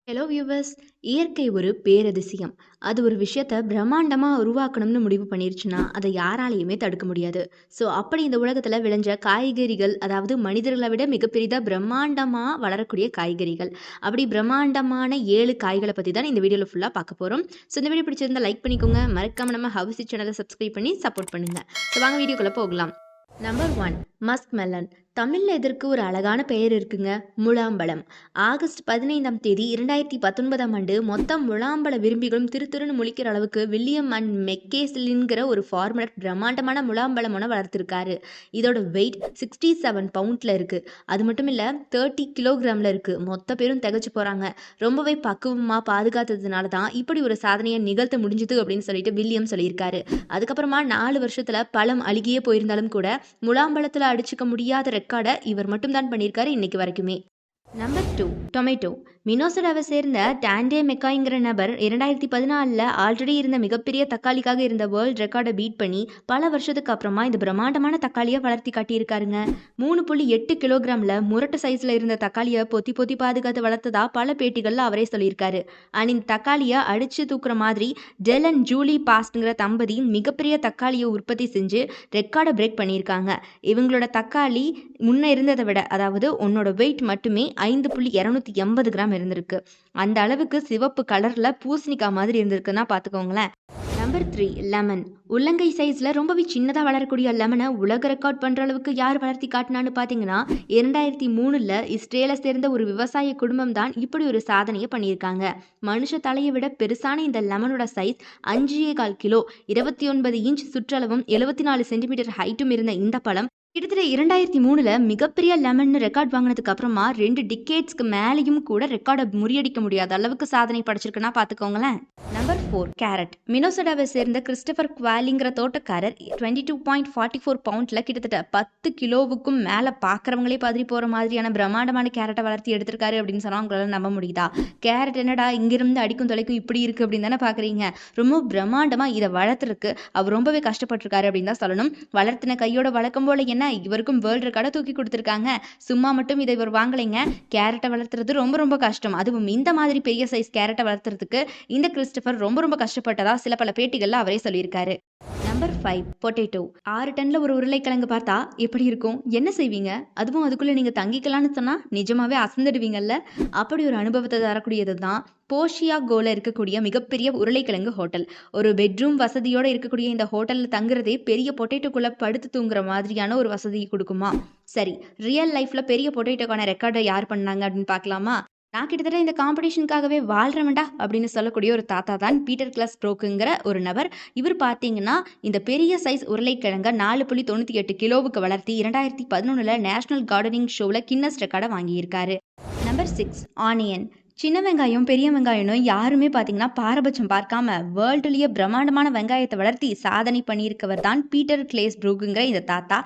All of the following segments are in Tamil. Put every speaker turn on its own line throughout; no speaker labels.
Hello viewers. இயற்கை ஒரு பேரதிசயம். அது ஒரு விஷயத்த பிரம்மாண்டமாக உருவாக்கணும்னு முடிவு பண்ணிருச்சுன்னா அதை யாராலையுமே தடுக்க முடியாது. ஸோ அப்படி இந்த உலகத்தில் விளைஞ்ச காய்கறிகள், அதாவது மனிதர்களை விட மிகப்பெரிதாக பிரம்மாண்டமாக வளரக்கூடிய காய்கறிகள், அப்படி பிரம்மாண்டமான 7 காய்களை பற்றி தான் இந்த வீடியோவில் ஃபுல்லாக பார்க்க போகிறோம். ஸோ இந்த வீடியோ பிடிச்சிருந்தா லைக் பண்ணிக்கோங்க, மறக்காம நம்ம ஹவுசி சேனலை சப்ஸ்கிரைப் பண்ணி சப்போர்ட் பண்ணுங்க. ஸோ வாங்க வீடியோக்குள்ளே போகலாம். Number 1, musk melon. தமிழில் இதற்கு ஒரு அழகான பெயர் இருக்குங்க, முலாம்பழம். ஆகஸ்ட் 15ஆம் தேதி 2019ஆம் ஆண்டு மொத்தம் முலாம்பழ விரும்பிகளும் திருத்துருன்னு முழிக்கிற அளவுக்கு வில்லியம் அண்ட் மெக்கேஸ்லின்கிற ஒரு ஃபார்மர் பிரம்மாண்டமான முலாம்பழம் ஒன்று வளர்த்துருக்காரு. இதோட வெயிட் 67 பவுண்டில் இருக்குது. அது மட்டும் இல்லை, 30 கிலோகிராமில் இருக்குது. மொத்த பேரும் திகச்சு போகிறாங்க. ரொம்பவே பக்குவமாக பாதுகாத்ததுனால தான் இப்படி ஒரு சாதனையை நிகழ்த்த முடிஞ்சுது அப்படின்னு சொல்லிட்டு வில்லியம் சொல்லியிருக்காரு. அதுக்கப்புறமா 4 வருஷத்தில் பழம் அழுகியே போயிருந்தாலும் கூட முலாம்பழத்தில் அடிச்சுக்க முடியாத ரெக்கார்டை இவர் மட்டும்தான் பண்ணியிருக்காரு இன்னைக்கு வரைக்குமே. Number 2, tomato. மினோசடாவை சேர்ந்த டாண்டே மெக்காய்ங்கிற நபர் 2014 ஆல்ரெடி இருந்த மிகப்பெரிய தக்காளிக்காக இருந்த வேர்ல்ட் ரெக்கார்டை பீட் பண்ணி பல வருஷத்துக்கு அப்புறமா இந்த பிரம்மாண்டமான தக்காளியை வளர்த்தி காட்டியிருக்காருங்க. 3.8 கிலோகிராமில் முரட்டு சைஸில் இருந்த தக்காளியை பொத்தி பொத்தி பாதுகாத்து வளர்த்ததா பல பேட்டிகளில் அவரே சொல்லியிருக்காரு. அண்ட் இந்த தக்காளியை அடித்து தூக்குற மாதிரி டெல் அண்ட் ஜூலி பாஸ்ட்ங்கிற தம்பதி மிகப்பெரிய தக்காளியை உற்பத்தி செஞ்சு ரெக்கார்டை பிரேக் பண்ணியிருக்காங்க. இவங்களோட தக்காளி முன்ன இருந்ததை விட, அதாவது உன்னோட வெயிட் மட்டுமே 5.280 கிராம் இருந்திருக்கு. அந்த அளவுக்கு சிவப்பு கலர்ல பூசணிக்காய் மாதிரி இருந்திருக்குன்னா பார்த்துக்கோங்களேன். Number 3, lemon. உள்ளங்கை சைஸில் ரொம்பவே சின்னதாக வளரக்கூடிய லெமனை உலக ரெக்கார்ட் பண்ணுற அளவுக்கு யார் வளர்த்தி காட்டினான்னு பார்த்தீங்கன்னா 2003 இஸ்ரேலை சேர்ந்த ஒரு விவசாய குடும்பம் தான் இப்படி ஒரு சாதனையை பண்ணியிருக்காங்க. மனுஷ தலையை விட பெருசான இந்த லெமனோட சைஸ் 5.25 கிலோ, 29 இன்ச் சுற்றளவும் 74 சென்டிமீட்டர் ஹைட்டும் இருந்த இந்த பழம் கிட்டத்தட்ட 2003 மிகப்பெரிய லெமன் ரெக்கார்ட் வாங்கினதுக்கு அப்புறமா 2 டிகேட்ஸ்க்கு மேலேயும் கூட ரெக்கார்டை முறியடிக்க முடியாத அளவுக்கு சாதனை படைச்சிருக்குன்னா பார்த்துக்கோங்களேன். Number 4, carrot. மினோசடாவை சேர்ந்த கிறிஸ்டபர் குவாலிங்கிற தோட்டக்காரர் 22.44 பவுண்டில் கிட்டத்தட்ட 10 கிலோவுக்கும் மேலே பார்க்குறவங்களே பதறி போகிற மாதிரியான பிரம்மாண்டமான கேரட்டை வளர்த்தி எடுத்திருக்காரு அப்படின்னு சொன்னால் உங்களால் நம்ப முடியுதா? கேரட் என்னடா இங்கிருந்து அடிக்கும் தொலைக்கும் இப்படி இருக்குது அப்படின்னு தானே பார்க்குறீங்க. ரொம்ப பிரம்மாண்டமாக இதை வளர்த்துறதுக்கு அவர் ரொம்பவே கஷ்டப்பட்டிருக்காரு அப்படின்னு தான் சொல்லணும். வளர்த்தின கையோட வழக்கம் போல என்ன இவருக்கும் வேர்ல்ட் ரெக்கார்டை தூக்கி கொடுத்துருக்காங்க. சும்மா மட்டும் இதை இவர் வாங்கலைங்க. கேரட்டை வளர்த்துறது ரொம்ப ரொம்ப கஷ்டம். அதுவும் இந்த மாதிரி பெரிய சைஸ் கேரட்டை வளர்த்துறதுக்கு இந்த கிறிஸ்டபர் ரொம்ப கஷ்டப்பட்டதா பல பேட்டிகள்ல அவரே சொல்லியிருக்காரு. Number 5, potato. 6 டன்ல ஒரு உருளைக்கிழங்கு பார்த்தா எப்படி இருக்கும்? என்ன செய்வீங்க? அதுவும் அதுக்குள்ள நீங்க தங்கிக்கலாம்னு சொன்னா நிஜமாவே அசந்துடுவீங்கல்ல. அப்படி ஒரு அனுபவத்தை தரக்கூடியது தான் போஷியா கோல இருக்கக்கூடிய மிகப்பெரிய உருளைக்கிழங்கு ஹோட்டல். ஒரு பெட்ரூம் வசதியோட இருக்கக்கூடிய இந்த ஹோட்டலில் தங்குறதே பெரிய பொட்டேட்டோக்குள்ள படுத்து தூங்குற மாதிரியான ஒரு வசதியை கொடுக்குமா? சரி, ரியல் லைஃப்ல பெரிய பொட்டேட்டோக்கான ரெக்கார்டை யார் பண்ணாங்க அப்படின்னு பார்க்கலாமா? நான் கிட்டத்தட்ட இந்த காம்படிஷனுக்காகவே வாழ்றவன்டா அப்படின்னு சொல்லக்கூடிய ஒரு தாத்தா தான் பீட்டர் கிளாஸ் ப்ரோக்குங்கிற ஒரு நபர். இவர் பார்த்தீங்கன்னா இந்த பெரிய சைஸ் உருளைக்கிழங்க 4.98 கிலோவுக்கு வளர்த்தி 2011 நேஷனல் கார்டனிங் ஷோவில் கின்னஸ் ரெக்கார்டை வாங்கியிருக்காரு. Number 6, onion. சின்ன வெங்காயம் பெரிய வெங்காயம்னு யாருமே பார்த்தீங்கன்னா பாரபட்சம் பார்க்காம வேர்ல்டுலேயே பிரம்மாண்டமான வெங்காயத்தை வளர்த்தி சாதனை பண்ணியிருக்கவர் தான் பீட்டர் கிளேஸ் ப்ரூக்குங்கிற இந்த தாத்தா.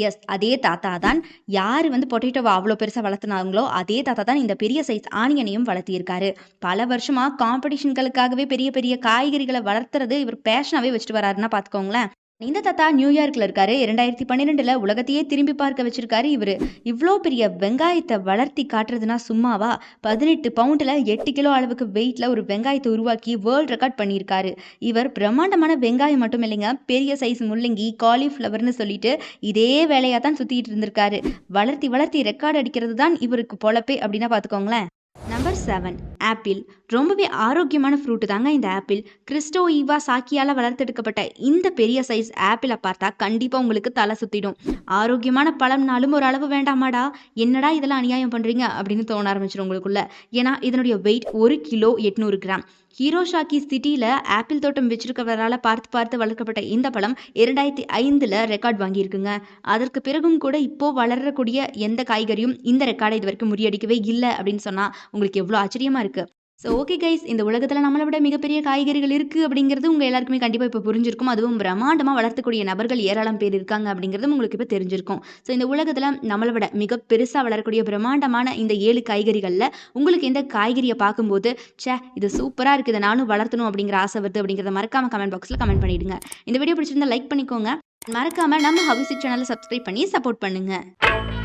எஸ், அதே தாத்தா தான் யார் பொட்டேட்டோவை அவ்வளோ பெருசாக வளர்த்துனாங்களோ அதே தாத்தா தான் இந்த பெரிய சைஸ் ஆனியனையும் வளர்த்தியிருக்காரு. பல வருஷமாக காம்படிஷன்களுக்காகவே பெரிய பெரிய காய்கறிகளை வளர்த்துறது இவர் பேஷனாகவே வச்சுட்டு வராருன்னா பார்த்துக்கோங்களேன். இந்த தாத்தா நியூயார்க்கில் இருக்காரு. 2012 உலகத்தையே திரும்பி பார்க்க வச்சிருக்காரு இவர். இவ்வளோ பெரிய வெங்காயத்தை வளர்த்தி காட்டுறதுனா சும்மாவா? 18 பவுண்டில் 8 கிலோ அளவுக்கு வெயிட்டில் ஒரு வெங்காயத்தை உருவாக்கி வேர்ல்ட் ரெக்கார்ட் பண்ணியிருக்காரு. இவர் பிரம்மாண்டமான வெங்காயம் மட்டும் இல்லைங்க, பெரிய சைஸ் முள்ளங்கி, காலிஃப்ளவர்னு சொல்லிட்டு இதே வேலையாக தான் சுற்றிட்டு இருந்திருக்காரு. வளர்த்தி ரெக்கார்டு அடிக்கிறது தான் இவருக்கு பொழப்பே அப்படின்னா பார்த்துக்கோங்களேன். Number 7, apple. ரொம்பவே ஆரோக்கியமான ஃப்ரூட்டு தாங்க இந்த ஆப்பிள். கிறிஸ்டோ ஈவா சாக்கியால் வளர்த்தெடுக்கப்பட்ட இந்த பெரிய சைஸ் ஆப்பிளை பார்த்தா கண்டிப்பாக உங்களுக்கு தலை சுற்றிடும். ஆரோக்கியமான பழம்னாலும் ஒரு அளவு வேண்டாமாடா, என்னடா இதெல்லாம் அநியாயம் பண்ணுறீங்க அப்படின்னு தோண ஆரம்பிச்சிடும் உங்களுக்குள்ள. ஏன்னா இதனுடைய வெயிட் 1 கிலோ 800 கிராம். ஹீரோஷாக்கி சிட்டியில் ஆப்பிள் தோட்டம் வச்சிருக்கவரால் பார்த்து வளர்க்கப்பட்ட இந்த பழம் 2005 ரெக்கார்ட் வாங்கியிருக்குங்க. அதற்கு பிறகும் கூட இப்போது வளரக்கூடிய எந்த காய்கறியும் இந்த ரெக்கார்டை இது வரைக்கும் முறியடிக்கவே இல்லை அப்படின்னு சொன்னால் உங்களுக்கு எவ்வளோ ஆச்சரியமாக இருக்குது. ஸோ ஓகே கைஸ், இந்த உலகத்தில் நம்மளை விட மிகப்பெரிய காய்கறிகள் இருக்குது அப்படிங்கிறது உங்கள் எல்லாருக்குமே கண்டிப்பாக இப்போ புரிஞ்சிருக்கும். அதுவும் பிரம்மாண்டமாக வளர்த்தக்கூடிய நபர்கள் ஏராளம் பேர் இருக்காங்க அப்படிங்கிறதும் உங்களுக்கு இப்போ தெரிஞ்சிருக்கும். ஸோ இந்த உலகத்தில் நம்மளை விட மிக பெருசாக வளரக்கூடிய பிரம்மாண்டமான இந்த 7 காய்கறிகளில் உங்களுக்கு எந்த காய்கறியை பார்க்கும்போது இது சூப்பராக இருக்குது, இதை நானும் வளர்த்தணும் அப்படிங்கிற ஆசை வருது அப்படிங்கிறத மறக்காமல் கமெண்ட் பாக்ஸில் கமெண்ட் பண்ணிவிடுங்க. இந்த வீடியோ பிடிச்சிருந்தா லைக் பண்ணிக்கோங்க. மறக்காமல் நம்ம ஹவுசி சேனலை சப்ஸ்கிரைப் பண்ணி சப்போர்ட் பண்ணுங்கள்.